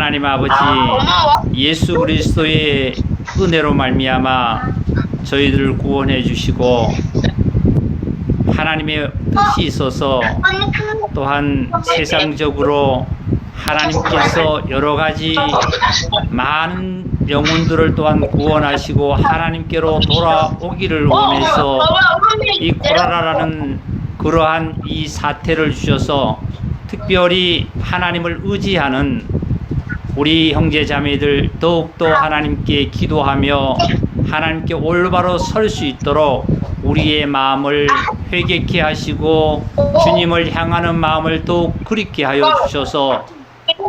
하나님 아버지 예수 그리스도의 은혜로 말미암아 저희들을 구원해 주시고 하나님의 뜻이 있어서 또한 세상적으로 하나님께서 여러 가지 많은 영혼들을 또한 구원하시고 하나님께로 돌아오기를 원해서 이 코로나라는 그러한 이 사태를 주셔서 특별히 하나님을 의지하는 우리 형제 자매들 더욱더 하나님께 기도하며 하나님께 올바로 설 수 있도록 우리의 마음을 회개케 하시고 주님을 향하는 마음을 더욱 그립게 하여 주셔서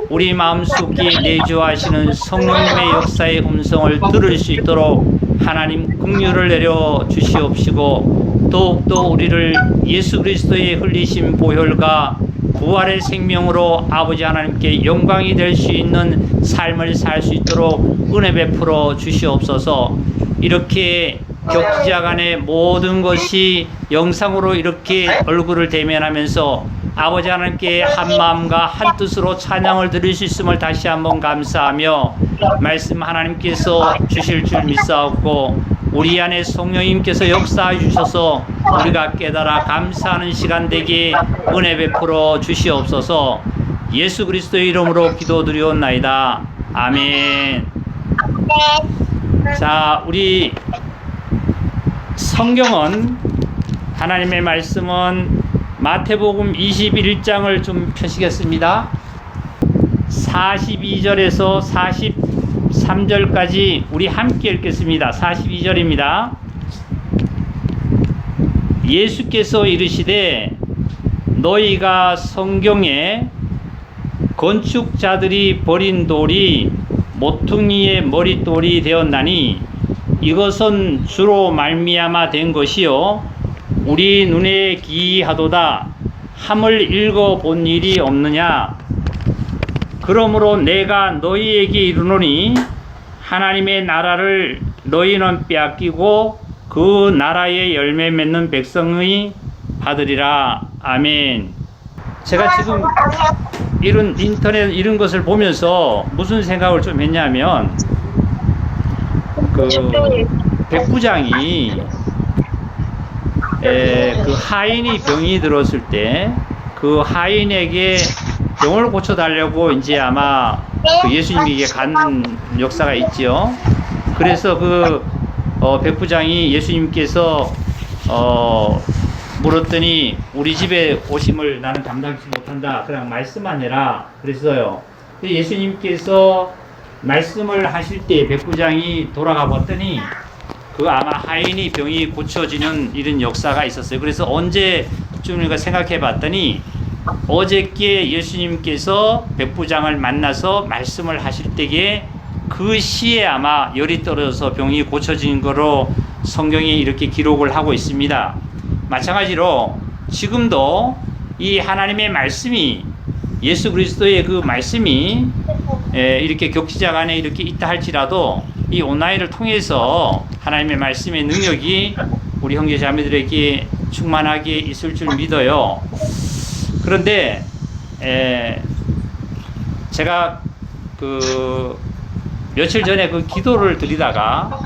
우리 마음속에 내주하시는 성령님의 역사의 음성을 들을 수 있도록 하나님 긍휼을 내려 주시옵시고 더욱더 우리를 예수 그리스도의 흘리신 보혈과 부활의 생명으로 아버지 하나님께 영광이 될 수 있는 삶을 살 수 있도록 은혜 베풀어 주시옵소서. 이렇게 격지자 간의 모든 것이 영상으로 이렇게 얼굴을 대면하면서 아버지 하나님께 한 마음과 한 뜻으로 찬양을 드릴 수 있음을 다시 한번 감사하며 말씀 하나님께서 주실 줄 믿사옵고 우리 안에 성령님께서 역사해 주셔서 우리가 깨달아 감사하는 시간 되게 은혜 베풀어 주시옵소서. 예수 그리스도의 이름으로 기도드리옵나이다. 아멘. 자, 우리 성경은 하나님의 말씀은 마태복음 21장을 좀 펴시겠습니다. 42절에서 43절까지 우리 함께 읽겠습니다. 42절입니다. 예수께서 이르시되 너희가 성경에 건축자들이 버린 돌이 모퉁이의 머릿돌이 되었나니 이것은 주로 말미암아 된 것이요 우리 눈에 기이하도다 함을 읽어본 일이 없느냐. 그러므로 내가 너희에게 이르노니 하나님의 나라를 너희는 빼앗기고 그 나라의 열매 맺는 백성의 받으리라. 아멘. 제가 지금 이런 인터넷 이런 것을 보면서 무슨 생각을 좀 했냐면 그 백부장이 그 하인이 병이 들었을 때 그 하인에게 병을 고쳐달라고 이제 아마 그 예수님에게 간 역사가 있죠. 그래서 그 백부장이 예수님께서 물었더니 우리 집에 오심을 나는 감당치 못한다. 그냥 말씀만 해라. 그랬어요. 예수님께서 말씀을 하실 때 백부장이 돌아가 봤더니 그 아마 하인이 병이 고쳐지는 이런 역사가 있었어요. 그래서 언제쯤인가 생각해 봤더니 어저께 예수님께서 백부장을 만나서 말씀을 하실 때에 그 시에 아마 열이 떨어져서 병이 고쳐진 거로 성경에 이렇게 기록을 하고 있습니다. 마찬가지로 지금도 이 하나님의 말씀이 예수 그리스도의 그 말씀이 이렇게 격지자 간에 이렇게 있다 할지라도 이 온라인을 통해서 하나님의 말씀의 능력이 우리 형제 자매들에게 충만하게 있을 줄 믿어요. 그런데 제가 그 며칠 전에 그 기도를 드리다가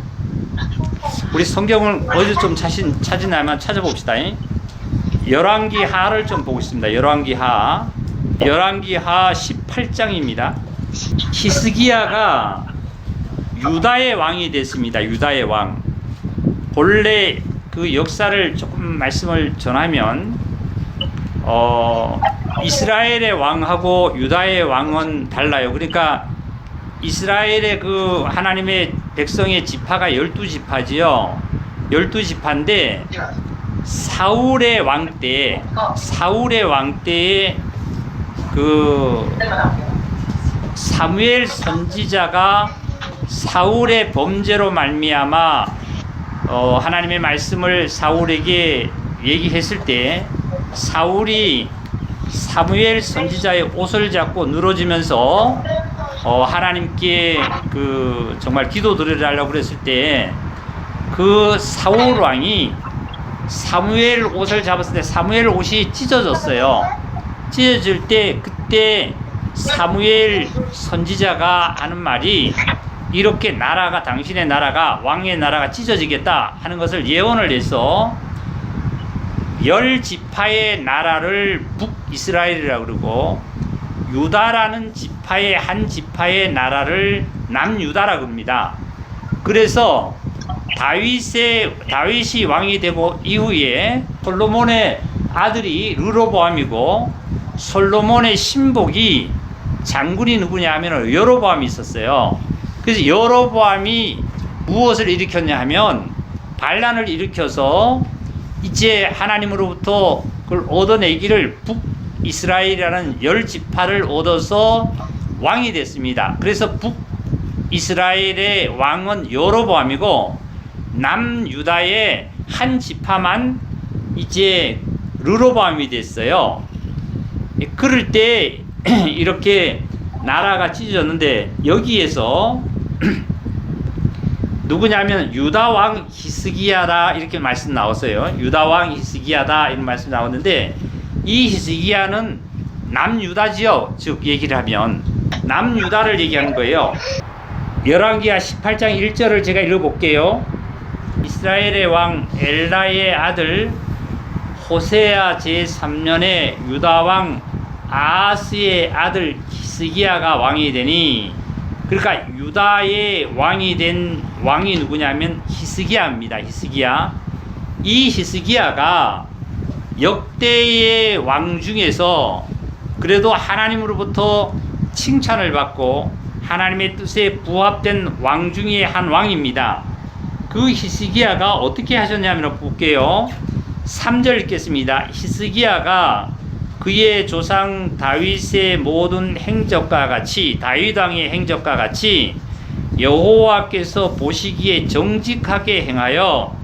우리 성경을 어디 좀 찾으냐면 찾아봅시다. 열왕기 하를 좀 보고 있습니다. 열왕기 하 18장입니다. 히스기야가 유다의 왕이 됐습니다. 유다의 왕. 본래 그 역사를 조금 말씀을 전하면 이스라엘의 왕하고 유다의 왕은 달라요. 그러니까 이스라엘의 그 하나님의 백성의 지파가 12지파지요. 12지파인데 사울의 왕 때에 그 사무엘 선지자가 사울의 범죄로 말미암아 하나님의 말씀을 사울에게 얘기했을 때 사울이 사무엘 선지자의 옷을 잡고 늘어지면서 하나님께 그 정말 기도드리려고 그랬을 때 그 사울 왕이 사무엘 옷을 잡았을 때 사무엘 옷이 찢어졌어요. 찢어질 때 그때 사무엘 선지자가 하는 말이 이렇게 나라가 당신의 나라가 왕의 나라가 찢어지겠다 하는 것을 예언을 해서 10지파의 나라를 북이스라엘이라고 그러고 유다라는 지파의 한 지파의 나라를 남유다라고 합니다. 그래서 다윗이 왕이 되고 이후에 솔로몬의 아들이 르로보암이고 솔로몬의 신복이 장군이 누구냐 하면 여로보암이 있었어요. 그래서 여로보암이 무엇을 일으켰냐 하면 반란을 일으켜서 이제 하나님으로부터 그걸 얻어내기를 북이스라엘이라는 10지파를 얻어서 왕이 됐습니다. 그래서 북이스라엘의 왕은 여로보암이고 남유다의 한 지파만 이제 르로보암이 됐어요. 그럴 때 이렇게 나라가 찢어졌는데 여기에서 누구냐면 유다왕 히스기야다 이렇게 말씀 나왔어요. 유다왕 히스기야다 이런 말씀 나왔는데 이 히스기야는 남유다지요. 즉 얘기를 하면 남유다를 얘기하는 거예요. 열왕기하 18장 1절을 제가 읽어볼게요. 이스라엘의 왕 엘라의 아들 호세아 제3년에 유다왕 아하스의 아들 히스기야가 왕이 되니, 그러니까 유다의 왕이 된 왕이 누구냐면 히스기야입니다. 히스기야. 이 히스기야가 역대의 왕 중에서 그래도 하나님으로부터 칭찬을 받고 하나님의 뜻에 부합된 왕 중에 한 왕입니다. 그 히스기야가 어떻게 하셨냐면 볼게요. 3절 읽겠습니다. 히스기야가 그의 조상 다윗의 모든 행적과 같이, 다윗 왕의 행적과 같이 여호와께서 보시기에 정직하게 행하여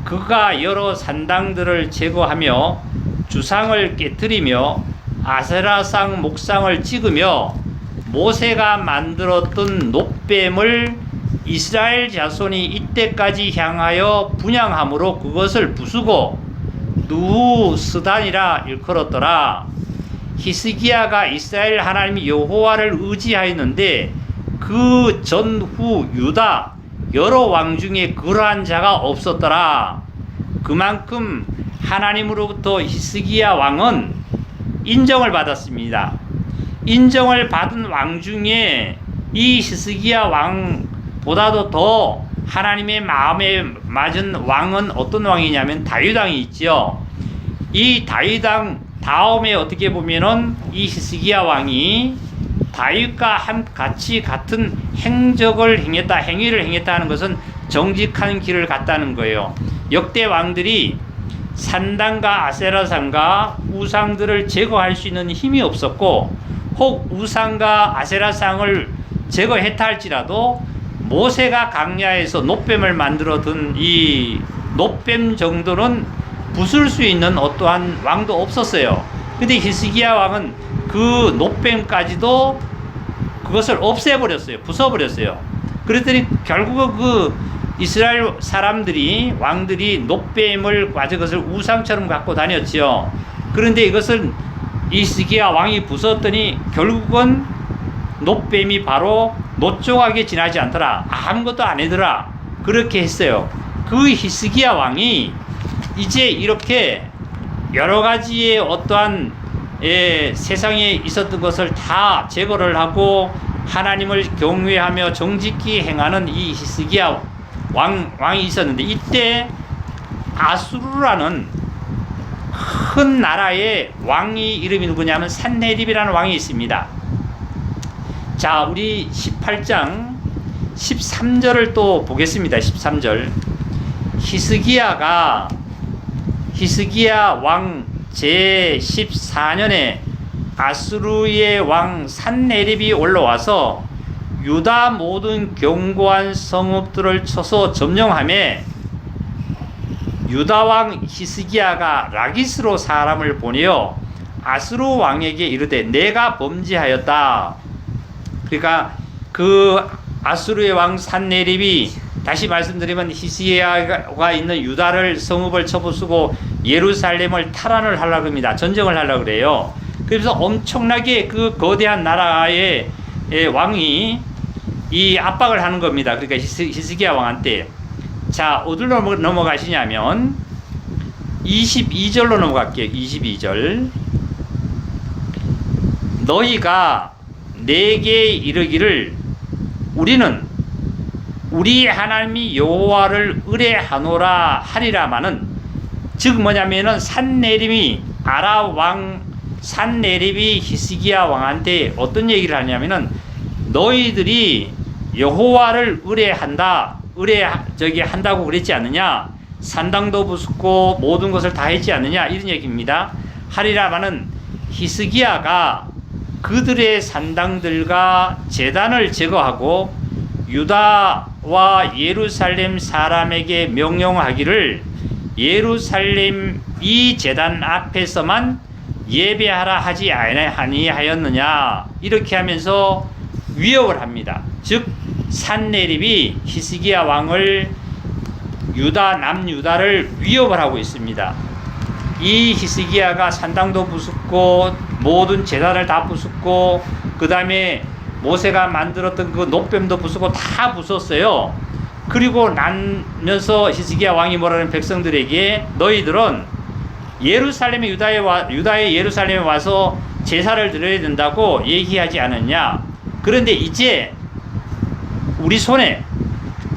그가 여러 산당들을 제거하며 주상을 깨뜨리며 아세라상 목상을 찍으며 모세가 만들었던 놋뱀을 이스라엘 자손이 이때까지 향하여 분향함으로 그것을 부수고 누스단이라 일컬었더라. 히스기야가 이스라엘 하나님 여호와를 의지하였는데 그 전후 유다 여러 왕 중에 그러한 자가 없었더라. 그만큼 하나님으로부터 히스기야 왕은 인정을 받았습니다. 인정을 받은 왕 중에 이 히스기야 왕보다도 더 하나님의 마음에 맞은 왕은 어떤 왕이냐면 다윗 왕이 있죠. 이 다윗 왕 다음에 어떻게 보면은 이 히스기야 왕이 다윗과 같이 같은 행적을 행했다, 행위를 행했다 하는 것은 정직한 길을 갔다는 거예요. 역대 왕들이 산당과 아세라상과 우상들을 제거할 수 있는 힘이 없었고, 혹 우상과 아세라상을 제거했다 할지라도 모세가 강야에서 놋뱀을 만들어 둔 이 놋뱀 정도는 부술 수 있는 어떠한 왕도 없었어요. 근데 히스기야 왕은 그 놋뱀까지도 그것을 없애버렸어요. 부숴버렸어요. 그랬더니 결국 그 이스라엘 사람들이, 왕들이 놋뱀을 가지고 그것을 우상처럼 갖고 다녔죠. 그런데 이것을 히스기야 왕이 부쉈더니 결국은 놋뱀이 바로 놋조각에 지나지 않더라. 아무것도 안 하더라. 그렇게 했어요. 그 히스기야 왕이 이제 이렇게 여러 가지의 어떠한 세상에 있었던 것을 다 제거를 하고 하나님을 경외하며 정직히 행하는 이 히스기야 왕이 있었는데, 이때 아수르라는 큰 나라의 왕이 이름이 누구냐면 산헤립이라는 왕이 있습니다. 자, 우리 18장 13절을 또 보겠습니다. 13절. 히스기야 왕 제14년에 아수르의 왕 산헤립이 올라와서 유다 모든 견고한 성읍들을 쳐서 점령하며 유다 왕 히스기야가 라기스로 사람을 보내어 아수르 왕에게 이르되 내가 범죄하였다. 그러니까 그 아수르의 왕 산헤립이, 다시 말씀드리면 히스기야가 있는 유다를 성읍을 쳐부수고 예루살렘을 탈환을 하려고 합니다. 전쟁을 하려고 그래요. 그래서 엄청나게 그 거대한 나라의 왕이 이 압박을 하는 겁니다. 그러니까 히스기야 왕한테. 자, 어디로 넘어가시냐면 22절로 넘어갈게요. 22절. 너희가 내게 이르기를 우리는 우리 하나님이 여호와를 의뢰하노라 하리라마는, 즉 뭐냐면은 산헤립이 아라 왕 산헤립이 히스기야 왕한테 어떤 얘기를 하냐면은 너희들이 여호와를 한다고 그랬지 않느냐, 산당도 부수고 모든 것을 다 했지 않느냐, 이런 얘기입니다. 하리라마는 히스기야가 그들의 산당들과 제단을 제거하고 유다와 예루살렘 사람에게 명령하기를 예루살렘 이 제단 앞에서만 예배하라 하지 아니하였느냐, 이렇게 하면서 위협을 합니다. 즉 산헤립이 히스기야 왕을 남유다를 위협을 하고 있습니다. 이 히스기야가 산당도 부숩고 모든 제단을 다 부숩고 그 다음에 모세가 만들었던 그 노뱀도 부수고 다 부쉈어요. 그리고 나면서 히스기야 왕이 뭐라는 백성들에게 너희들은 예루살렘에 유다의 예루살렘에 와서 제사를 드려야 된다고 얘기하지 않았냐. 그런데 이제 우리 손에,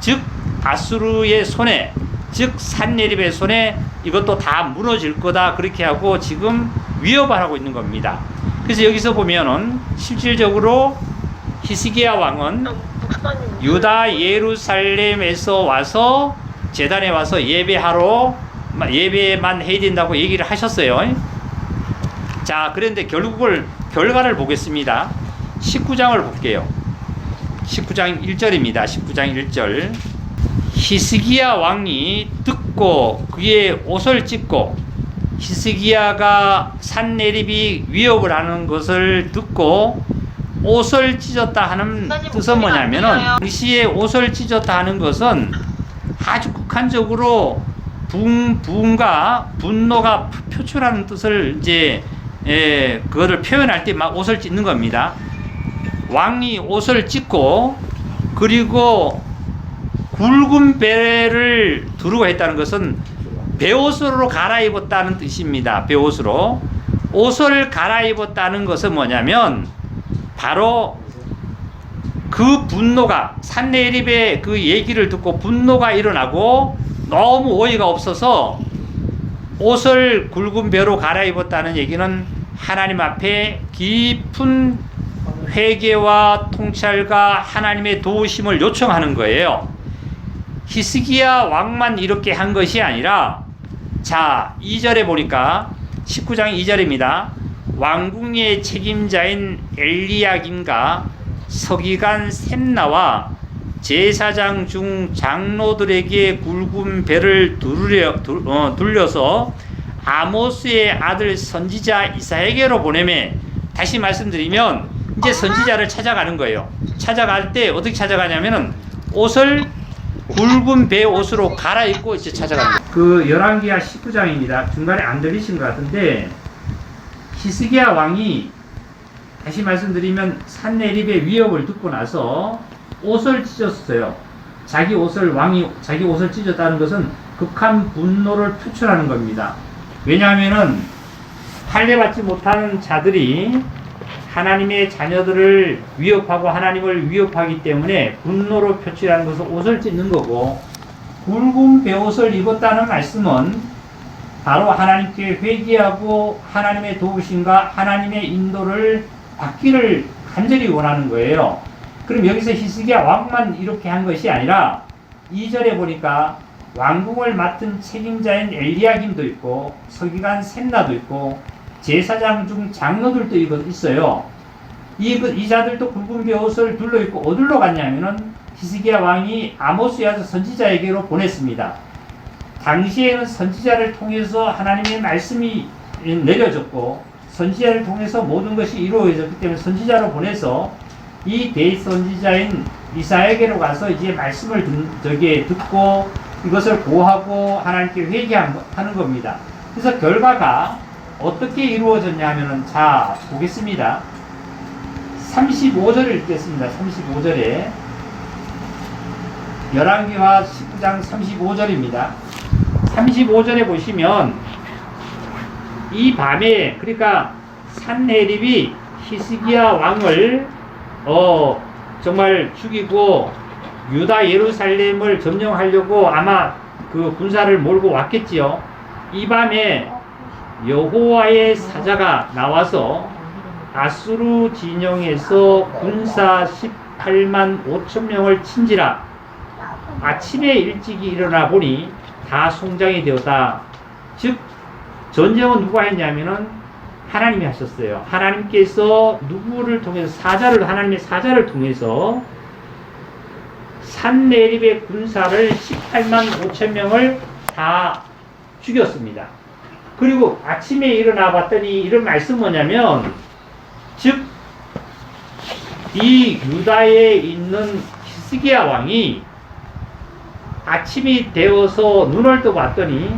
즉 아수르의 손에, 즉 산헤립의 손에 이것도 다 무너질 거다, 그렇게 하고 지금 위협을 하고 있는 겁니다. 그래서 여기서 보면은 실질적으로 히스기야 왕은 유다 예루살렘에서 와서 제단에 와서 예배만 해야 된다고 얘기를 하셨어요. 자, 그런데 결과를 보겠습니다. 19장을 볼게요. 19장 1절입니다. 19장 1절. 히스기야 왕이 듣고 그의 옷을 찢고, 히스기야가 산헤립이 위협을 하는 것을 듣고 옷을 찢었다 하는 뜻은 뭐냐면은, 당시에 옷을 찢었다 하는 것은 아주 극한적으로 부흥과 분노가 표출하는 뜻을 이제 그거를 표현할 때 막 옷을 찢는 겁니다. 왕이 옷을 찢고 그리고 굵은 배를 두르고 했다는 것은 베옷으로 갈아입었다는 뜻입니다. 베옷으로. 옷을 갈아입었다는 것은 뭐냐면 바로 그 분노가, 산헤립의 그 얘기를 듣고 분노가 일어나고 너무 어이가 없어서 옷을 굵은 배로 갈아입었다는 얘기는 하나님 앞에 깊은 회개와 통찰과 하나님의 도우심을 요청하는 거예요. 히스기야 왕만 이렇게 한 것이 아니라, 자 2절에 보니까 19장 2절입니다. 왕궁의 책임자인 엘리야김과 서기관 셈나와 제사장 중 장로들에게 굵은 배를 둘려서 아모스의 아들 선지자 이사야에게로 보내매, 다시 말씀드리면 이제 선지자를 찾아가는 거예요. 찾아갈 때 어떻게 찾아가냐면은 옷을 굵은 배 옷으로 갈아입고 이제 찾아가는 거예요. 그 열왕기하 19장입니다. 중간에 안 들리신 것 같은데, 히스기야 왕이, 다시 말씀드리면 산헤립의 위협을 듣고 나서 옷을 찢었어요. 왕이 자기 옷을 찢었다는 것은 극한 분노를 표출하는 겁니다. 왜냐하면은 할례받지 못하는 자들이 하나님의 자녀들을 위협하고 하나님을 위협하기 때문에 분노로 표출하는 것은 옷을 찢는 거고, 굵은 베옷을 입었다는 말씀은 바로 하나님께 회개하고 하나님의 도우심과 하나님의 인도를 받기를 간절히 원하는 거예요. 그럼 여기서 히스기야 왕만 이렇게 한 것이 아니라 2절에 보니까 왕궁을 맡은 책임자인 엘리야김도 있고 서기관 셈나도 있고 제사장 중 장로들도 있어요. 이 자들도 굵은 베옷을 둘러 입고 어디로 갔냐면은 히스기야 왕이 아모스의 아들 선지자에게로 보냈습니다. 당시에는 선지자를 통해서 하나님의 말씀이 내려졌고 선지자를 통해서 모든 것이 이루어졌기 때문에 선지자로 보내서 이 대선지자인 이사야에게로 가서 이제 말씀을 듣고 이것을 고하고 하나님께 회개하는 겁니다. 그래서 결과가 어떻게 이루어졌냐 하면은, 자, 보겠습니다. 35절을 읽겠습니다. 35절에. 열왕기하 19장 35절입니다. 35절에 보시면, 이 밤에, 그러니까 산헤립이 히스기야 왕을 정말 죽이고 유다 예루살렘을 점령하려고 아마 그 군사를 몰고 왔겠지요. 이 밤에 여호와의 사자가 나와서 아수르 진영에서 군사 18만 5천 명을 친지라. 아침에 일찍이 일어나 보니 다 송장이 되었다. 즉 전쟁은 누가 했냐면은 하나님이 하셨어요. 하나님께서 누구를 통해서 하나님의 사자를 통해서 산헤립의 군사를 18만 5천 명을 다 죽였습니다. 그리고 아침에 일어나 봤더니 이런 말씀 뭐냐면, 즉 이 유다에 있는 히스기야 왕이 아침이 되어서 눈을 떠 봤더니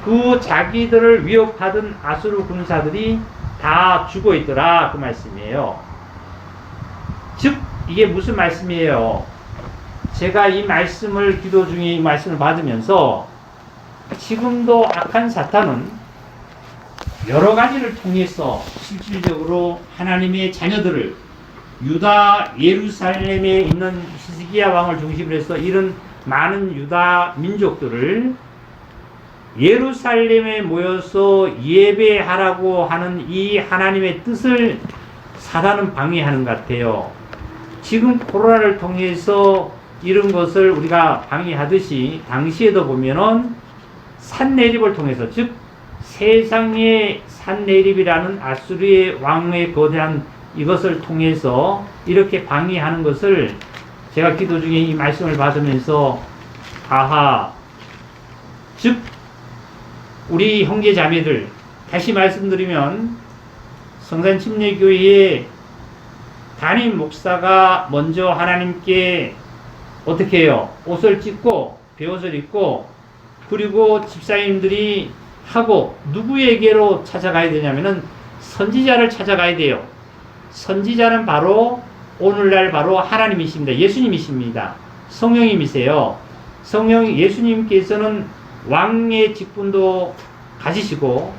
그 자기들을 위협하던 아수르 군사들이 다 죽어 있더라, 그 말씀이에요. 즉 이게 무슨 말씀이에요? 제가 이 말씀을 기도 중에 이 말씀을 받으면서 지금도 악한 사탄은 여러 가지를 통해서 실질적으로 하나님의 자녀들을, 유다 예루살렘에 있는 히스기야 왕을 중심으로 해서 이런 많은 유다 민족들을 예루살렘에 모여서 예배하라고 하는 이 하나님의 뜻을 사단은 방해하는 것 같아요. 지금 코로나를 통해서 이런 것을 우리가 방해하듯이 당시에도 보면은 산헤립을 통해서, 즉 세상의 산헤립이라는 아수르의 왕의 거대한 이것을 통해서 이렇게 방해하는 것을 제가 기도 중에 이 말씀을 받으면서 즉 우리 형제 자매들, 다시 말씀드리면 성산침례교회의 담임 목사가 먼저 하나님께 어떻게 해요? 옷을 찢고 베옷을 입고, 그리고 집사님들이 하고 누구에게로 찾아가야 되냐면은 선지자를 찾아가야 돼요. 선지자는 바로 오늘날 바로 하나님이십니다. 예수님이십니다. 성령님이세요. 예수님께서는 왕의 직분도 가지시고,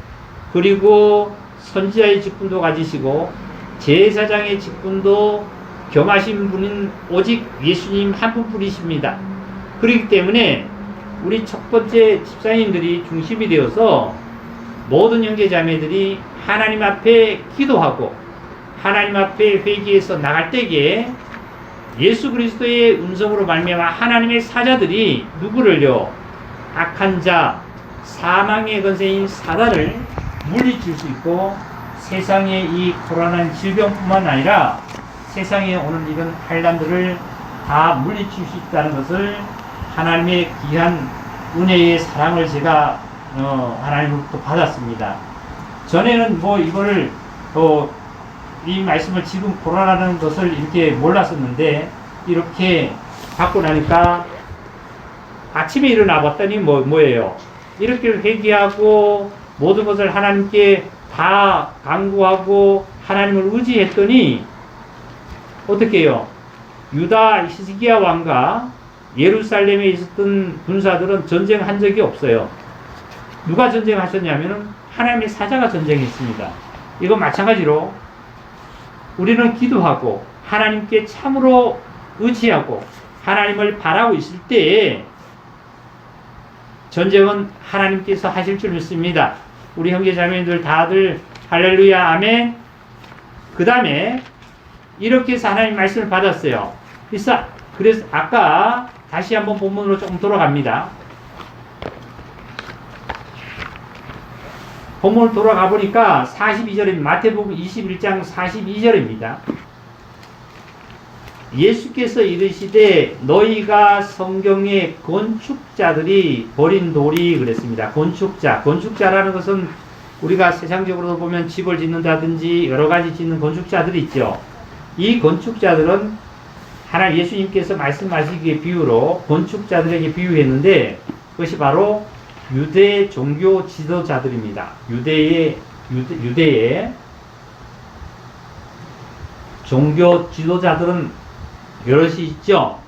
그리고 선지자의 직분도 가지시고, 제사장의 직분도 겸하신 분은 오직 예수님 한 분뿐이십니다. 그렇기 때문에 우리 첫 번째 집사님들이 중심이 되어서 모든 형제자매들이 하나님 앞에 기도하고 하나님 앞에 회개해서 나갈 때에 예수 그리스도의 음성으로 말미암아 하나님의 사자들이 누구를요? 악한 자, 사망의 권세인 사단을 물리칠 수 있고, 세상의 이 코로나 질병뿐만 아니라 세상에 오는 이런 환난들을 다 물리칠 수 있다는 것을 하나님의 귀한 은혜의 사랑을 제가 하나님으로부터 받았습니다. 전에는 뭐 이거를 이 말씀을 지금 코로나라는 것을 이렇게 몰랐었는데, 이렇게 받고 나니까 아침에 일어나 봤더니 뭐예요? 이렇게 회개하고 모든 것을 하나님께 다 간구하고 하나님을 의지했더니 어떻게 해요? 유다 히스기야 왕과 예루살렘에 있었던 군사들은 전쟁한 적이 없어요. 누가 전쟁하셨냐면은 하나님의 사자가 전쟁했습니다. 이건 마찬가지로 우리는 기도하고 하나님께 참으로 의지하고 하나님을 바라고 있을 때에 전쟁은 하나님께서 하실 줄 믿습니다. 우리 형제자매들 다들 할렐루야 아멘. 그 다음에 이렇게 해서 하나님 말씀을 받았어요. 그래서 아까 다시 한번 본문으로 조금 돌아갑니다. 본문을 돌아가 보니까 42절입니다. 마태복음 21장 42절입니다. 예수께서 이르시되 너희가 성경의 건축자들이 버린 돌이 그랬습니다. 건축자라는 것은 우리가 세상적으로 보면 집을 짓는다든지 여러 가지 짓는 건축자들이 있죠. 이 건축자들은 하나님 예수님께서 말씀하시기에 비유로 건축자들에게 비유했는데 그것이 바로 유대 종교 지도자들입니다. 유대의 유대의 종교 지도자들은 여럿이 있죠.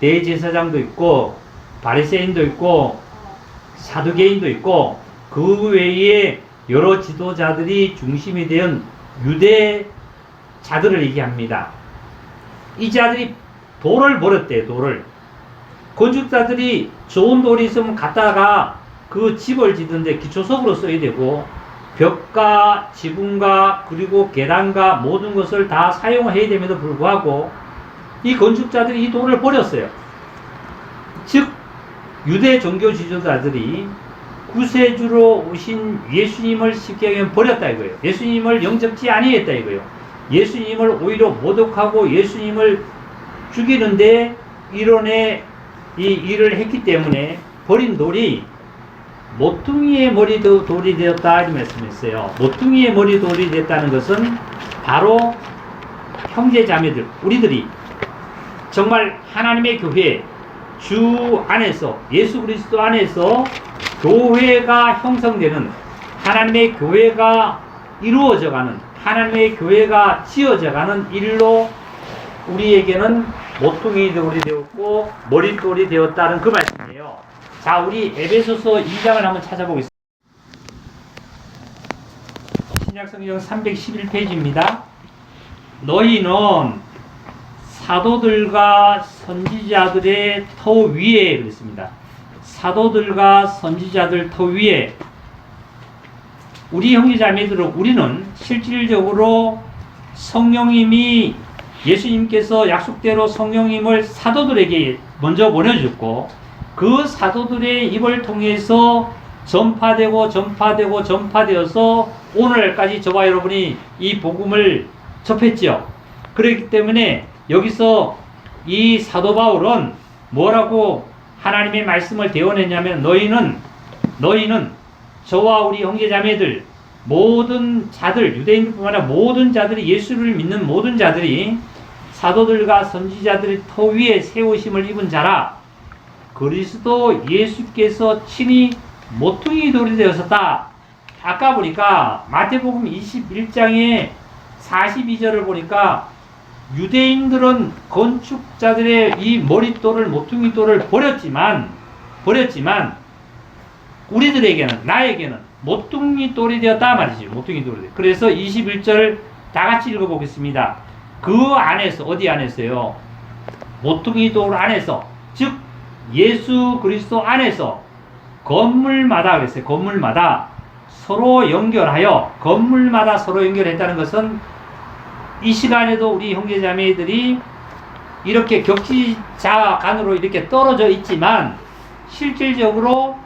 대제사장도 있고 바리새인도 있고 사두개인도 있고 그 외에 여러 지도자들이 중심이 된 유대자들을 얘기합니다. 이 자들이 돌을 버렸대요. 돌을. 건축자들이 좋은 돌이 있으면 갖다가 그 집을 짓는데 기초석으로 써야 되고 벽과 지붕과 그리고 계단과 모든 것을 다 사용해야 됨에도 불구하고 이 건축자들이 이 돌을 버렸어요. 즉 유대 종교 지도자들이 구세주로 오신 예수님을 쉽게 얘기하면 버렸다 이거예요. 예수님을 영접지 아니했다 이거예요. 예수님을 오히려 모독하고 예수님을 죽이는데 이론에 이 일을 했기 때문에 버린 돌이 모퉁이의 머리 돌이 되었다 이 말씀했어요. 모퉁이의 머리 돌이 됐다는 것은 바로 형제 자매들 우리들이 정말 하나님의 교회 주 안에서 예수 그리스도 안에서 교회가 형성되는 하나님의 교회가 이루어져가는 하나님의 교회가 지어져가는 일로 우리에게는 모퉁이 돌이 되었고 머릿돌이 되었다는 그 말씀이에요. 자, 우리 에베소서 2장을 한번 찾아보겠습니다. 신약성경 311페이지입니다. 너희는 사도들과 선지자들의 터 위에 그랬습니다. 사도들과 선지자들 터 위에 우리 형제자매들은 우리는 실질적으로 성령님이 예수님께서 약속대로 성령님을 사도들에게 먼저 보내줬고 그 사도들의 입을 통해서 전파되어서 오늘날까지 저와 여러분이 이 복음을 접했죠. 그렇기 때문에 여기서 이 사도 바울은 뭐라고 하나님의 말씀을 대언했냐면 너희는 저와 우리 형제자매들 모든 자들 유대인뿐만 아니라 모든 자들이 예수를 믿는 모든 자들이 사도들과 선지자들의 터 위에 세우심을 입은 자라. 그리스도 예수께서 친히 모퉁이 돌이 되었었다. 아까 보니까 마태복음 21장에 42절을 보니까 유대인들은 건축자들의 이 머릿돌을 모퉁이 돌을 버렸지만 우리들에게는 나에게는 모퉁이 돌이 되었다 말이죠. 모퉁이 돌이. 그래서 21절 다 같이 읽어보겠습니다. 그 안에서 어디 안에서요? 모퉁이 돌 안에서 즉 예수 그리스도 안에서 건물마다 그랬어요. 건물마다 서로 연결하여 건물마다 서로 연결했다는 것은 이 시간에도 우리 형제자매들이 이렇게 격지자 간으로 이렇게 떨어져 있지만 실질적으로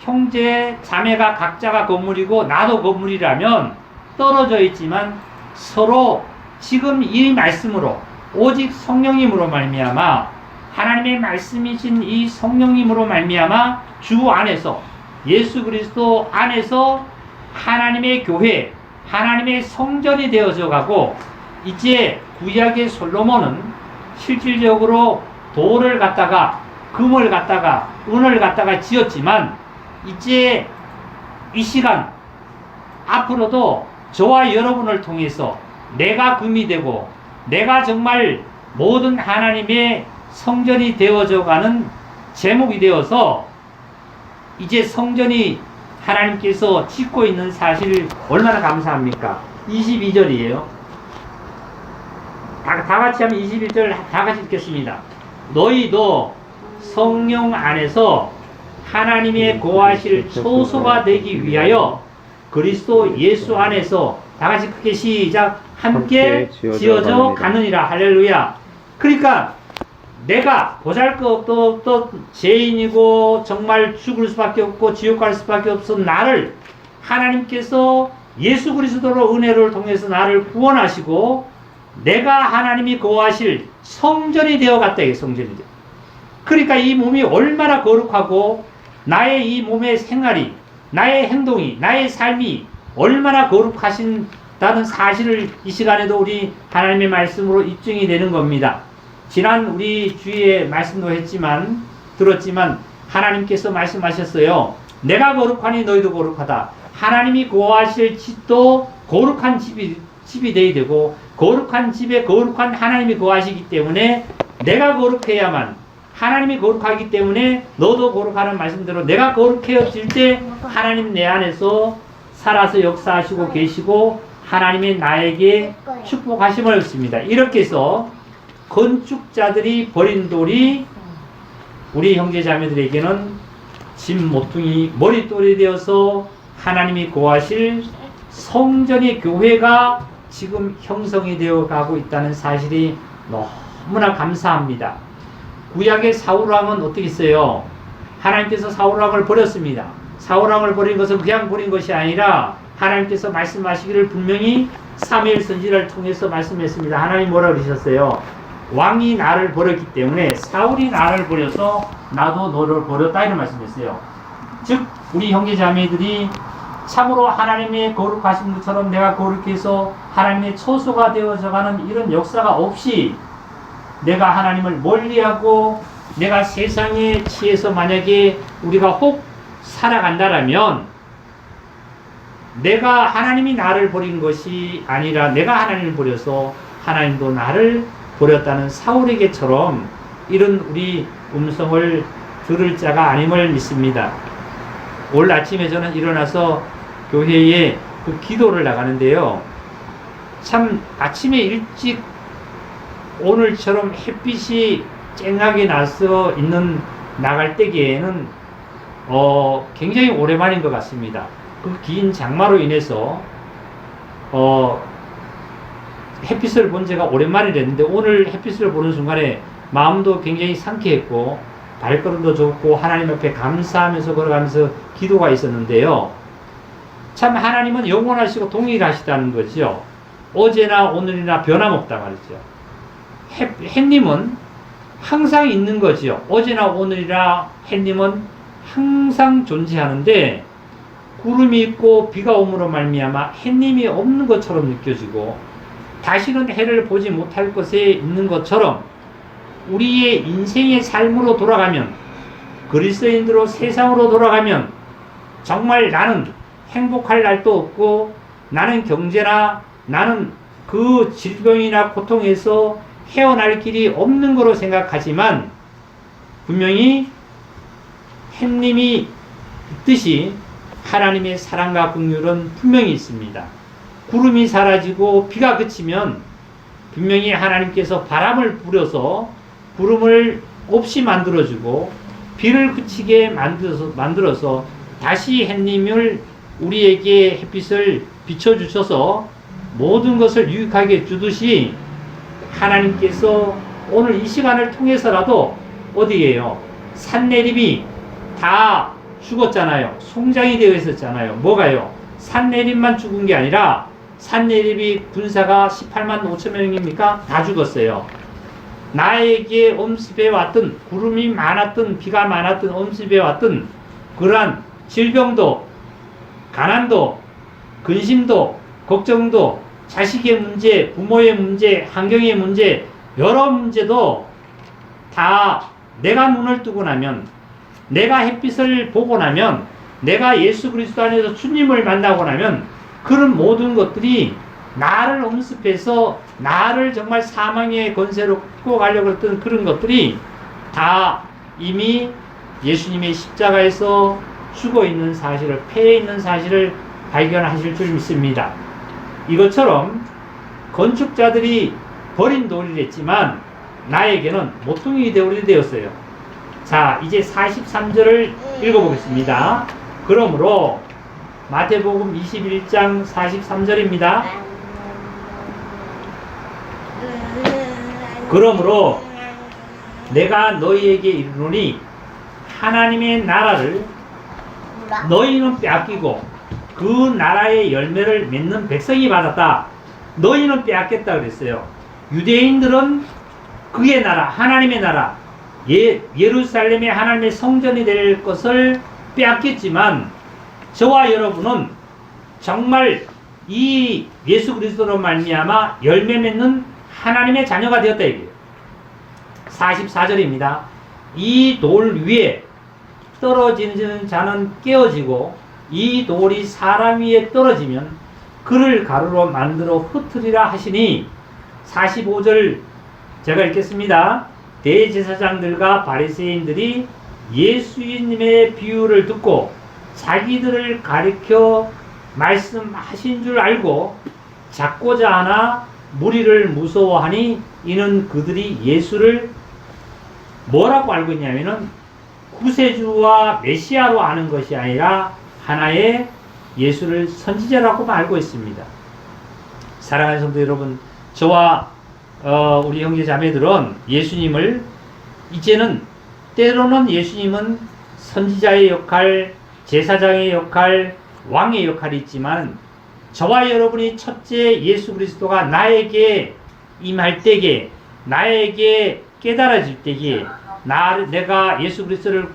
형제 자매가 각자가 건물이고 나도 건물이라면 떨어져 있지만 서로 지금 이 말씀으로 오직 성령님으로 말미암아 하나님의 말씀이신 이 성령님으로 말미암아 주 안에서 예수 그리스도 안에서 하나님의 교회 하나님의 성전이 되어져 가고 이제 구약의 솔로몬은 실질적으로 돌을 갖다가 금을 갖다가 은을 갖다가 지었지만 이제 이 시간 앞으로도 저와 여러분을 통해서 내가 금이 되고 내가 정말 모든 하나님의 성전이 되어져 가는 제목이 되어서 이제 성전이 하나님께서 짓고 있는 사실을 얼마나 감사합니까? 22절이에요. 다 같이 하면 21절 다 같이 읽겠습니다. 너희도 성령 안에서 하나님의 거하실 초소가 되기 위하여 그리스도 예수 안에서 다 같이 크게 시작 함께 지어져 가느니라. 할렐루야. 그러니까 내가 보잘것없던 죄인이고 정말 죽을 수밖에 없고 지옥 갈 수밖에 없은 나를 하나님께서 예수 그리스도로 은혜를 통해서 나를 구원하시고 내가 하나님이 거하실 성전이 되어갔다. 이게 성전이 되어. 그러니까 이 몸이 얼마나 거룩하고 나의 이 몸의 생활이 나의 행동이 나의 삶이 얼마나 거룩하신다는 사실을 이 시간에도 우리 하나님의 말씀으로 입증이 되는 겁니다. 지난 우리 주에 말씀도 들었지만 하나님께서 말씀하셨어요. 내가 거룩하니 너희도 거룩하다. 하나님이 거하실 집도 거룩한 집이 돼야 되고, 거룩한 집에 거룩한 하나님이 거하시기 때문에 내가 거룩해야만, 하나님이 거룩하기 때문에 너도 거룩하는 말씀대로 내가 거룩해질 때 하나님 내 안에서 살아서 역사하시고 계시고 하나님이 나에게 축복하심을 얻습니다. 이렇게 해서 건축자들이 버린 돌이 우리 형제자매들에게는 집 모퉁이 머릿돌이 되어서 하나님이 거하실 성전의 교회가 지금 형성이 되어 가고 있다는 사실이 너무나 감사합니다. 구약의 사울왕은 어떻게 했어요? 하나님께서 사울왕을 버렸습니다. 사울왕을 버린 것은 그냥 버린 것이 아니라 하나님께서 말씀하시기를 분명히 사무엘 선지자를 통해서 말씀했습니다. 하나님 뭐라고 그러셨어요? 왕이 나를 버렸기 때문에 사울이 나를 버려서 나도 너를 버렸다 이런 말씀했어요. 즉 우리 형제자매들이 참으로 하나님의 거룩하신 것처럼 내가 거룩해서 하나님의 처소가 되어져가는 이런 역사가 없이 내가 하나님을 멀리하고 내가 세상에 취해서 만약에 우리가 혹 살아간다라면 내가 하나님이 나를 버린 것이 아니라 내가 하나님을 버려서 하나님도 나를 버렸다는 사울에게처럼 이런 우리 음성을 들을 자가 아님을 믿습니다. 오늘 아침에 저는 일어나서 교회에 그 기도를 나가는데요. 참 아침에 일찍 오늘처럼 햇빛이 쨍하게 나서 있는 나갈 때기에는 굉장히 오랜만인 것 같습니다. 그 긴 장마로 인해서 햇빛을 본 지가 오랜만이 됐는데 오늘 햇빛을 보는 순간에 마음도 굉장히 상쾌했고 발걸음도 좋고 하나님 앞에 감사하면서 걸어가면서 기도가 있었는데요. 참 하나님은 영원하시고 동일하시다는 거죠. 어제나 오늘이나 변함없다 말이죠. 햇님은 항상 있는 거지요. 어제나 오늘이나 햇님은 항상 존재하는데 구름이 있고 비가 오므로 말미암아 햇님이 없는 것처럼 느껴지고 다시는 해를 보지 못할 것에 있는 것처럼 우리의 인생의 삶으로 돌아가면 그리스도인으로 세상으로 돌아가면 정말 나는 행복할 날도 없고 나는 경제나 나는 그 질병이나 고통에서 헤어날 길이 없는 거로 생각하지만 분명히 햇님이 있듯이 하나님의 사랑과 긍휼은 분명히 있습니다. 구름이 사라지고 비가 그치면 분명히 하나님께서 바람을 불여서 구름을 없이 만들어주고 비를 그치게 만들어서 다시 햇님을 우리에게 햇빛을 비춰주셔서 모든 것을 유익하게 주듯이 하나님께서 오늘 이 시간을 통해서라도 어디에요? 산내림이 다 죽었잖아요. 송장이 되어 있었잖아요. 뭐가요? 산내림만 죽은 게 아니라 산내림이 군사가 18만 5천 명입니까? 다 죽었어요. 나에게 엄습해 왔던 구름이 많았던 비가 많았던 엄습해 왔던 그러한 질병도 가난도 근심도 걱정도 자식의 문제, 부모의 문제, 환경의 문제 여러 문제도 다 내가 눈을 뜨고 나면 내가 햇빛을 보고 나면 내가 예수 그리스도 안에서 주님을 만나고 나면 그런 모든 것들이 나를 엄습해서 나를 정말 사망의 권세로 끌고 가려고 했던 그런 것들이 다 이미 예수님의 십자가에서 죽어 있는 사실을, 패해 있는 사실을 발견하실 줄 믿습니다. 이것처럼 건축자들이 버린 돌이랬지만 나에게는 모퉁이 돌이 되었어요. 자, 이제 43절을 읽어보겠습니다. 그러므로 마태복음 21장 43절입니다. 그러므로 내가 너희에게 이르노니 하나님의 나라를 너희는 빼앗기고 그 나라의 열매를 맺는 백성이 받았다. 너희는 빼앗겼다 그랬어요. 유대인들은 그의 나라, 하나님의 나라, 예루살렘의 하나님의 성전이 될 것을 빼앗겼지만 저와 여러분은 정말 이 예수 그리스도로 말미암아 열매 맺는 하나님의 자녀가 되었다 이게요. 44절입니다. 이 돌 위에 떨어지는 자는 깨어지고 이 돌이 사람 위에 떨어지면 그를 가루로 만들어 흩으리라 하시니 45절 제가 읽겠습니다. 대제사장들과 바리새인들이 예수님의 비유를 듣고 자기들을 가리켜 말씀하신 줄 알고 잡고자 하나 무리를 무서워하니 이는 그들이 예수를 뭐라고 알고 있냐면은 구세주와 메시아로 아는 것이 아니라 하나의 예수를 선지자라고 알고 있습니다. 사랑하는 성도 여러분, 저와 우리 형제 자매들은 예수님을 이제는 때로는 예수님은 선지자의 역할, 제사장의 역할, 왕의 역할이 있지만 저와 여러분이 첫째 예수 그리스도가 나에게 임할 때에, 나에게 깨달아질 때에, 내가 예수 그리스도를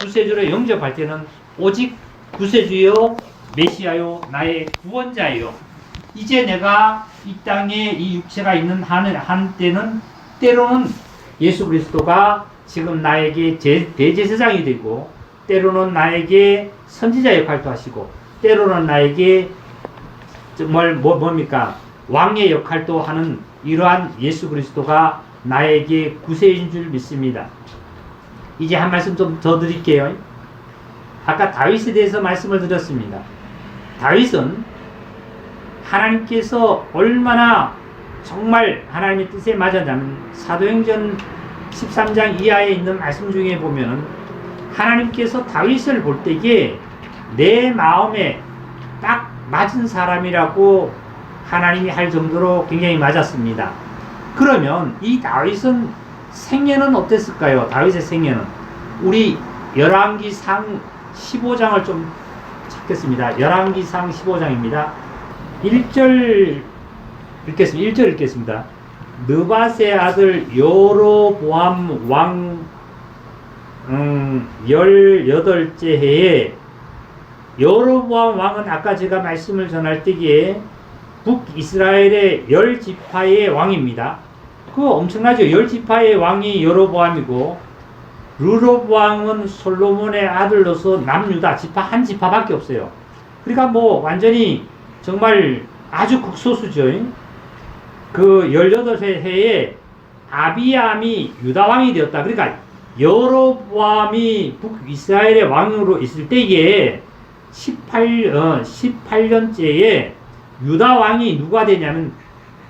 구세주로 영접할 때는 오직 구세주요 메시아요 나의 구원자예요. 이제 내가 이 땅에 이 육체가 있는 한때는 때로는 예수 그리스도가 지금 나에게 대제사장이 되고 때로는 나에게 선지자 역할도 하시고 때로는 나에게 뭡니까 왕의 역할도 하는 이러한 예수 그리스도가 나에게 구세인 줄 믿습니다. 이제 한 말씀 좀 더 드릴게요. 아까 다윗에 대해서 말씀을 드렸습니다. 다윗은 하나님께서 얼마나 정말 하나님의 뜻에 맞았냐면 사도행전 13장 이하에 있는 말씀 중에 보면 하나님께서 다윗을 볼 때에 내 마음에 딱 맞은 사람이라고 하나님이 할 정도로 굉장히 맞았습니다. 그러면 이 다윗은 생애는 어땠을까요? 다윗의 생애는 우리 열왕기상 15장을 좀 찾겠습니다. 열왕기상 15장입니다. 1절 읽겠습니다. 느밧의 아들 여로보암 왕 18째 해에 여로보암 왕은 아까 제가 말씀을 전할 때에 북이스라엘의 10지파의 왕입니다. 그거 엄청나죠. 10지파의 왕이 여로보암이고 르호보암은 솔로몬의 아들로서 남유다 지파 한 지파밖에 없어요. 그러니까 뭐 완전히 정말 아주 극소수죠. 그 18해에 아비암이 유다왕이 되었다. 그러니까 여로보암이 북이스라엘의 왕으로 있을 때에 18년째에 유다왕이 누가 되냐면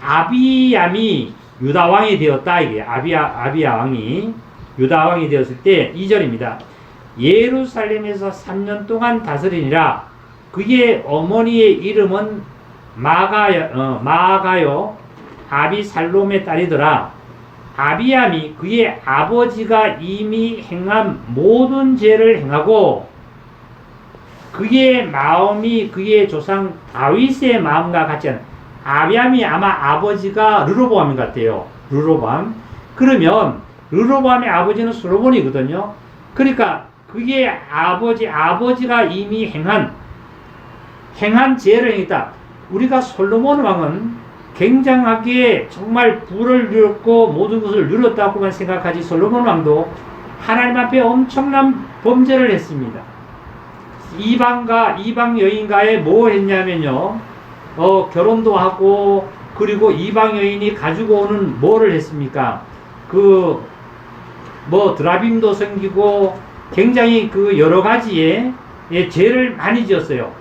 아비암이 유다왕이 되었다. 이게 아비야 왕이 유다왕이 되었을 때 2절입니다. 예루살렘에서 3년 동안 다스리니라. 그의 어머니의 이름은 마아가요 아비살롬의 딸이더라. 아비암이 그의 아버지가 이미 행한 모든 죄를 행하고 그의 마음이 그의 조상 다윗의 마음과 같지 않아. 아비암이 아마 아버지가 르호보암인 것 같아요. 르호보암. 그러면 르호보암의 아버지는 솔로몬이거든요. 그러니까 그의 아버지가 이미 행한 죄를 행했다. 우리가 솔로몬 왕은 굉장하게 정말 부를 누렸고 모든 것을 누렸다고만 생각하지 솔로몬 왕도 하나님 앞에 엄청난 범죄를 했습니다. 이방 여인과에 뭐 했냐면요. 결혼도 하고 그리고 이방 여인이 가지고 오는 뭐를 했습니까? 드라빔도 생기고 굉장히 그 여러 가지의 죄를 많이 지었어요.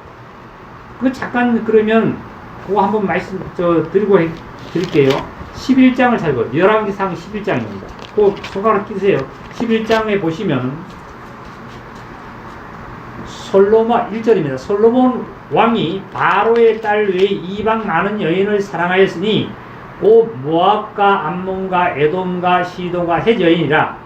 잠깐 그러면 그거 한번 말씀 드릴게요. 11장을 찾고 열왕기상 11장입니다. 꼭 손가락 끼세요. 11장에 보시면 솔로몬 1절입니다. 솔로몬 왕이 바로의 딸 외에 이방 많은 여인을 사랑하였으니 곧 모압과 암몬과 에돔과 시돈과 헷 여인이라.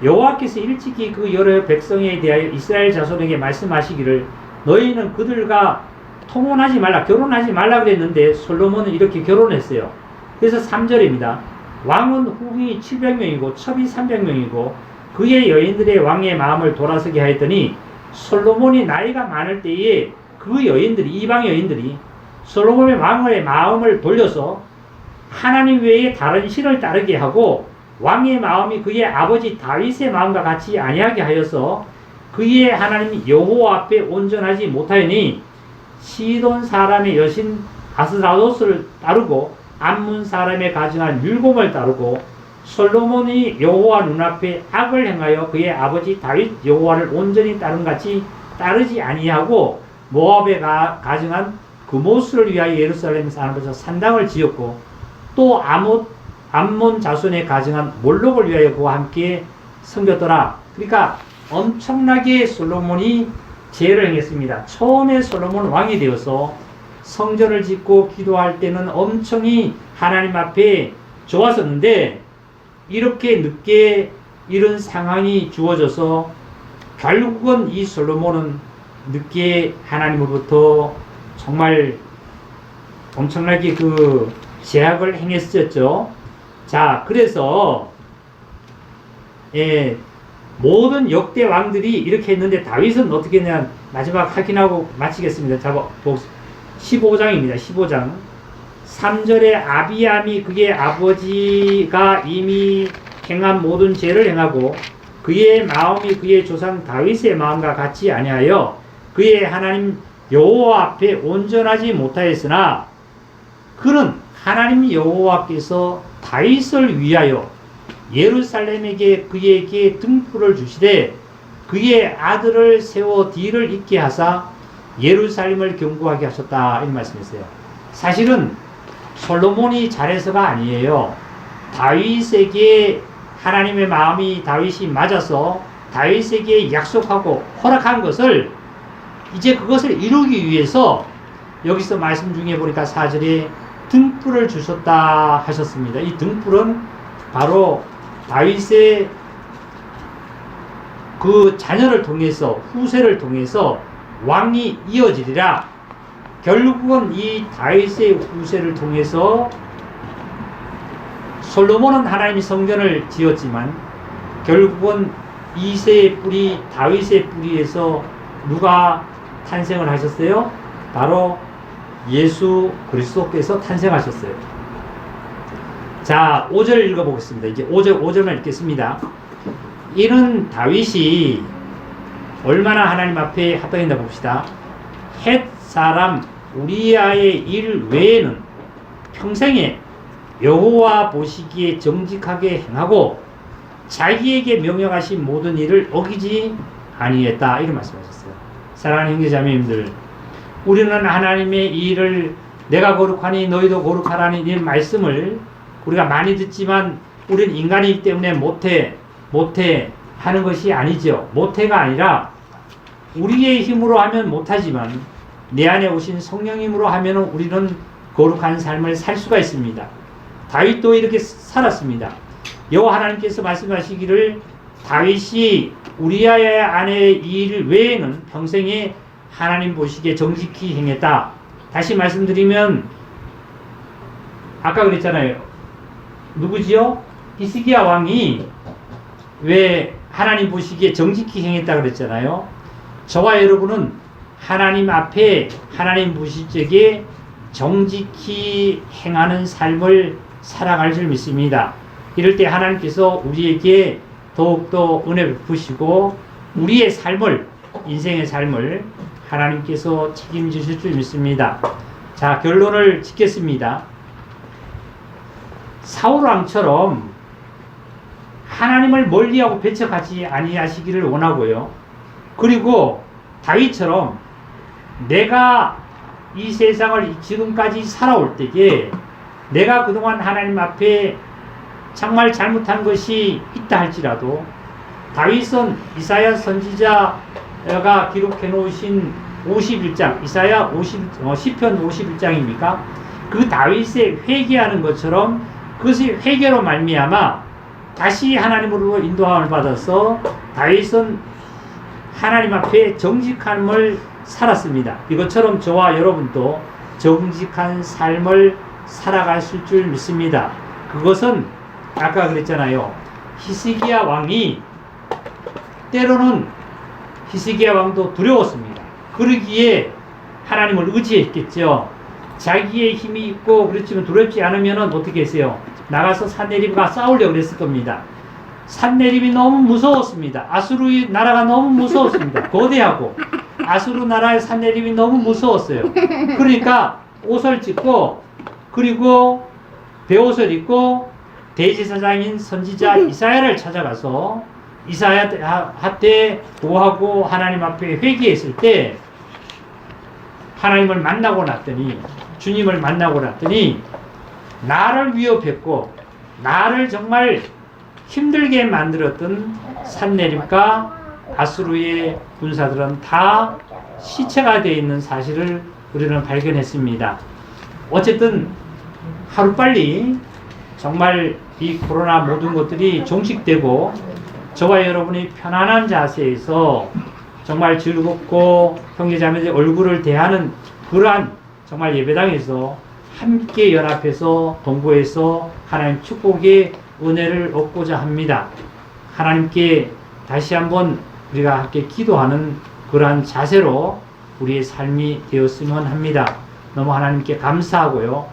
여호와께서 일찍이 그 여러 백성에 대하여 이스라엘 자손에게 말씀하시기를 너희는 그들과 통혼하지 말라, 결혼하지 말라 그랬는데 솔로몬은 이렇게 결혼했어요. 그래서 3절입니다. 왕은 후궁이 700명이고 첩이 300명이고 그의 여인들의 왕의 마음을 돌아서게 하였더니 솔로몬이 나이가 많을 때에 그 여인들이 이방 여인들이 솔로몬의 왕의 마음을 돌려서 하나님 외에 다른 신을 따르게 하고 왕의 마음이 그의 아버지 다윗의 마음과 같이 아니하게 하여서 그의 하나님 여호와 앞에 온전하지 못하였니 시돈 사람의 여신 아스라도스를 따르고 암몬 사람의 가증한 율곡을 따르고 솔로몬이 여호와 눈앞에 악을 행하여 그의 아버지 다윗 여호와를 온전히 따른 같이 따르지 아니하고 모압에 가증한 그모스를 위하여 예루살렘 사람에서 산당을 지었고 또 암몬 자손에 가증한 몰록을 위하여 그와 함께 섬겼더라. 그러니까 엄청나게 솔로몬이 죄를 행했습니다. 처음에 솔로몬 왕이 되어서 성전을 짓고 기도할 때는 엄청히 하나님 앞에 좋았었는데 이렇게 늦게 이런 상황이 주어져서 결국은 이 솔로몬은 늦게 하나님으로부터 정말 엄청나게 그 제약을 행했었죠. 자, 그래서 모든 역대 왕들이 이렇게 했는데 다윗은 어떻게 했냐 마지막 확인하고 마치겠습니다. 자, 15장입니다. 15장 3절에 아비암이 그의 아버지가 이미 행한 모든 죄를 행하고 그의 마음이 그의 조상 다윗의 마음과 같이 아니하여 그의 하나님 여호와 앞에 온전하지 못하였으나 그는 하나님 여호와께서 다윗을 위하여 예루살렘에게 그에게 등불을 주시되 그의 아들을 세워 뒤를 잇게 하사 예루살렘을 견고하게 하셨다. 이 말씀이세요. 사실은 솔로몬이 잘해서가 아니에요. 다윗에게 하나님의 마음이 다윗이 맞아서 다윗에게 약속하고 허락한 것을 이제 그것을 이루기 위해서 여기서 말씀 중에 보니까 4절에 등불을 주셨다 하셨습니다. 이 등불은 바로 다윗의 그 자녀를 통해서 후세를 통해서 왕이 이어지리라. 결국은 이 다윗의 후세를 통해서 솔로몬은 하나님이 성전을 지었지만 결국은 이새의 뿌리 다윗의 뿌리에서 누가 탄생을 하셨어요? 바로 예수 그리스도께서 탄생하셨어요. 자, 5절 읽어보겠습니다. 이제 5절만 읽겠습니다. 이는 다윗이 얼마나 하나님 앞에 합당했나 봅시다. 헷 사람 우리아의 일 외에는 평생에 여호와 보시기에 정직하게 행하고 자기에게 명령하신 모든 일을 어기지 아니했다. 이런 말씀하셨어요. 사랑하는 형제자매님들, 우리는 하나님의 이 일을 내가 거룩하니 너희도 거룩하라는 이 말씀을 우리가 많이 듣지만 우리는 인간이기 때문에 못해 하는 것이 아니죠. 못해가 아니라 우리의 힘으로 하면 못하지만 내 안에 오신 성령님으로 하면 우리는 거룩한 삶을 살 수가 있습니다. 다윗도 이렇게 살았습니다. 여호와 하나님께서 말씀하시기를 다윗이 우리아의 아내의 일 외에는 평생에 하나님 보시기에 정직히 행했다. 다시 말씀드리면 아까 그랬잖아요. 누구지요? 히스기야 왕이 왜 하나님 보시기에 정직히 행했다 그랬잖아요. 저와 여러분은 하나님 앞에 하나님 보실 적에 정직히 행하는 삶을 살아갈 줄 믿습니다. 이럴 때 하나님께서 우리에게 더욱더 은혜 베푸시고 우리의 삶을 인생의 삶을 하나님께서 책임지실 줄 믿습니다. 자, 결론을 짓겠습니다. 사울왕처럼 하나님을 멀리하고 배척하지 아니하시기를 원하고요. 그리고 다윗처럼 내가 이 세상을 지금까지 살아올 때에 내가 그동안 하나님 앞에 정말 잘못한 것이 있다 할지라도 다윗은 이사야 선지자가 기록해 놓으신 51장 이사야 10편 51장입니까? 그 다윗의 회개하는 것처럼 그것이 회개로 말미암아 다시 하나님으로 인도함을 받아서 다윗은 하나님 앞에 정직함을 살았습니다. 이것처럼 저와 여러분도 정직한 삶을 살아가실 줄 믿습니다. 그것은 아까 그랬잖아요. 히스기야 왕이 때로는 히스기야 왕도 두려웠습니다. 그러기에 하나님을 의지했겠죠. 자기의 힘이 있고 그렇지만 두렵지 않으면 어떻게 했어요? 나가서 사내립과 싸우려고 그랬을 겁니다. 산내림이 너무 무서웠습니다. 아수르 나라가 너무 무서웠습니다. 거대하고 아수르 나라의 산내림이 너무 무서웠어요. 그러니까 옷을 찢고 그리고 베옷을 입고 대제사장인 선지자 이사야를 찾아가서 이사야한테 구하고 하나님 앞에 회개했을 때 하나님을 만나고 났더니 주님을 만나고 났더니 나를 위협했고 나를 정말 힘들게 만들었던 산내림과 아수르의 군사들은 다 시체가 되어 있는 사실을 우리는 발견했습니다. 어쨌든 하루빨리 정말 이 코로나 모든 것들이 종식되고 저와 여러분이 편안한 자세에서 정말 즐겁고 형제자매의 얼굴을 대하는 그러한 정말 예배당에서 함께 연합해서 동거해서 하나님 축복의 은혜를 얻고자 합니다. 하나님께 다시 한번 우리가 함께 기도하는 그러한 자세로 우리의 삶이 되었으면 합니다. 너무 하나님께 감사하고요.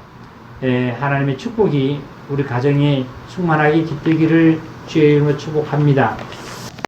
하나님의 축복이 우리 가정에 충만하게 깃들기를 주의 이름으로 축복합니다.